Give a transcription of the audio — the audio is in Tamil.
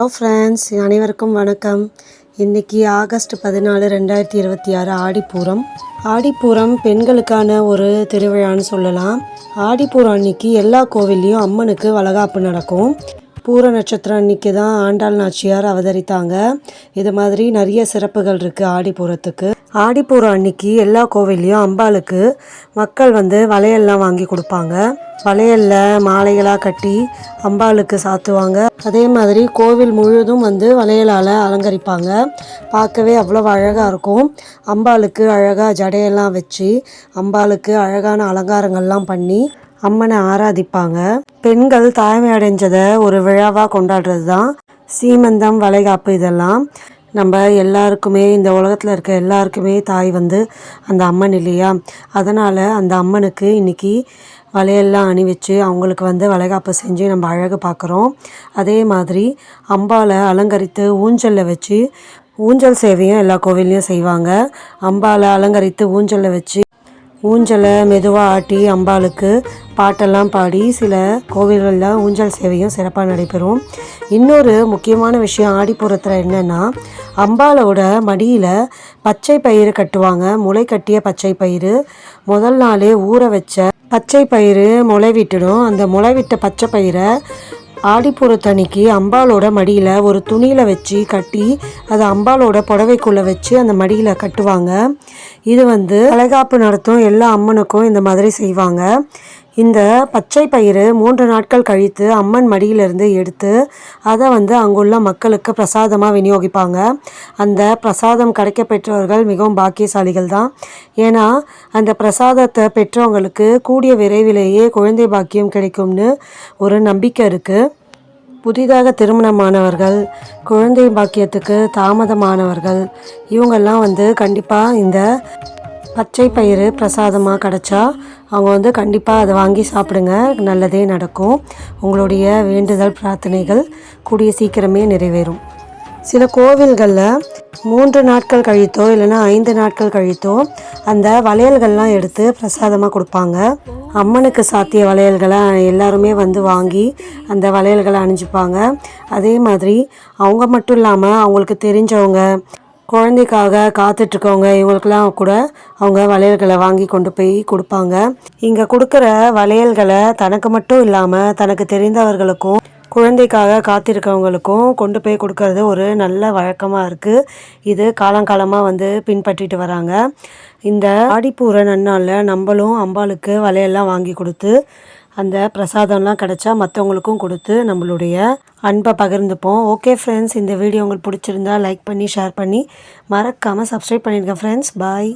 ஹலோ ஃப்ரெண்ட்ஸ், அனைவருக்கும் வணக்கம். இன்றைக்கி ஆகஸ்ட் 14, 2026 ஆடிப்பூரம். ஆடிப்பூரம் பெண்களுக்கான ஒரு திருவிழான்னு சொல்லலாம். ஆடிப்பூரம் அன்னைக்கு எல்லா கோவில்லையும் அம்மனுக்கு வளைகாப்பு நடக்கும். பூர நட்சத்திரம் அன்றைக்கி தான் ஆண்டாள் நாச்சியார் அவதரித்தாங்க. இது மாதிரி நிறைய சிறப்புகள் இருக்குது ஆடிப்பூரத்துக்கு. ஆடிப்பூரம் அன்னைக்கு எல்லா கோவில்லையும் அம்பாளுக்கு மக்கள் வளையல்லாம் வாங்கி கொடுப்பாங்க. வளையலில் மாலைகளாக கட்டி அம்பாளுக்கு சாத்துவாங்க. அதே மாதிரி கோவில் முழுதும் வளையலால் அலங்கரிப்பாங்க. பார்க்கவே அவ்வளோ அழகாக இருக்கும். அம்பாளுக்கு அழகாக ஜடையெல்லாம் வச்சு அம்பாளுக்கு அழகான அலங்காரங்கள்லாம் பண்ணி அம்மனை ஆராதிப்பாங்க. பெண்கள் தாய்மை அடைஞ்சதை ஒரு விழாவாக கொண்டாடுறது தான் சீமந்தம், வளைகாப்பு. இதெல்லாம் நம்ம எல்லாருக்குமே, இந்த உலகத்தில் இருக்க எல்லாருக்குமே தாய் அந்த அம்மன் இல்லையா? அதனால் அந்த அம்மனுக்கு இன்றைக்கி வளையல்லாம் அணிவிச்சு அவங்களுக்கு வளைகாப்பு செஞ்சு நம்ம அழகு பார்க்குறோம். அதே மாதிரி அம்பாளை அலங்கரித்து ஊஞ்சலில் வச்சு ஊஞ்சல் சேவையும் எல்லா கோவில்லையும் செய்வாங்க. அம்பாளை அலங்கரித்து ஊஞ்சலில் வச்சு ஊஞ்சலை மெதுவாக ஆட்டி அம்பாளுக்கு பாட்டெல்லாம் பாடி சில கோவில்களில் ஊஞ்சல் சேவையும் சிறப்பாக நடைபெறும். இன்னொரு முக்கியமான விஷயம் ஆடிப்பூரத்தில் என்னென்னா, அம்பாளோட மடியில் பச்சை பயிறு கட்டுவாங்க. முளை கட்டிய பச்சை பயிறு முதல் நாளே ஊற வச்ச பச்சை பயிறு முளை விட்டுடும். அந்த முளை விட்ட பச்சை பயிரை ஆடிப்பூரத்தன்னைக்கு அம்பாளோட மடியில் ஒரு துணியில் வச்சு கட்டி அதை அம்பாளோட புடவைக்குள்ளே வச்சு அந்த மடியில் கட்டுவாங்க. இது வளைகாப்பு நடத்தும் எல்லா அம்மனுக்கும் இந்த மாதிரி செய்வாங்க. இந்த பச்சை பயிறு 3 நாட்கள் கழித்து அம்மன் மடியிலிருந்து எடுத்து அதை அங்குள்ள மக்களுக்கு பிரசாதமாக விநியோகிப்பாங்க. அந்த பிரசாதம் கிடைக்க பெற்றவர்கள் மிகவும் பாக்கியசாலிகள் தான். ஏன்னா அந்த பிரசாதத்தை பெற்றவங்களுக்கு கூடிய விரைவிலேயே குழந்தை பாக்கியம் கிடைக்கும்னு ஒரு நம்பிக்கை இருக்குது. புதிதாக திருமணமானவர்கள், குழந்தை பாக்கியத்துக்கு தாமதமானவர்கள், இவங்கெல்லாம் கண்டிப்பாக இந்த பச்சை பயிறு பிரசாதமாக கிடச்சா அவங்க கண்டிப்பாக அதை வாங்கி சாப்பிடுங்க. நல்லதே நடக்கும். உங்களுடைய வேண்டுதல் பிரார்த்தனைகள் கூடிய சீக்கிரமே நிறைவேறும். சில கோவில்களில் 3 நாட்கள் கழித்தோ இல்லைன்னா 5 நாட்கள் கழித்தோ அந்த வளையல்கள்லாம் எடுத்து பிரசாதமாக கொடுப்பாங்க. அம்மனுக்கு சாத்திய வளையல்களை எல்லாருமே வாங்கி அந்த வளையல்களை அணிஞ்சிப்பாங்க. அதே மாதிரி அவங்க மட்டும் இல்லாமல் அவங்களுக்கு தெரிஞ்சவங்க, குழந்தைக்காக காத்துட்ருக்கவங்க, இவங்களுக்கெல்லாம் கூட அவங்க வளையல்களை வாங்கி கொண்டு போய் கொடுப்பாங்க. இங்கே கொடுக்குற வளையல்களை தனக்கு மட்டும் இல்லாமல் தனக்கு தெரிந்தவர்களுக்கும் குழந்தைக்காக காத்திருக்கவங்களுக்கும் கொண்டு போய் கொடுக்கறது ஒரு நல்ல வழக்கமாக இருக்குது. இது காலங்காலமாக பின்பற்றிட்டு வராங்க. இந்த ஆடிப்பூர நன்னாளில் நம்மளும் அம்பாளுக்கு வளையல்லாம் வாங்கி கொடுத்து அந்த பிரசாதம்லாம் கிடச்சா மற்றவங்களுக்கும் கொடுத்து நம்மளுடைய அன்பை பகிர்ந்துப்போம். ஓகே ஃப்ரெண்ட்ஸ், இந்த வீடியோ உங்களுக்கு பிடிச்சிருந்தா லைக் பண்ணி ஷேர் பண்ணி மறக்காமல் சப்ஸ்கிரைப் பண்ணிடுங்க ஃப்ரெண்ட்ஸ். பாய்.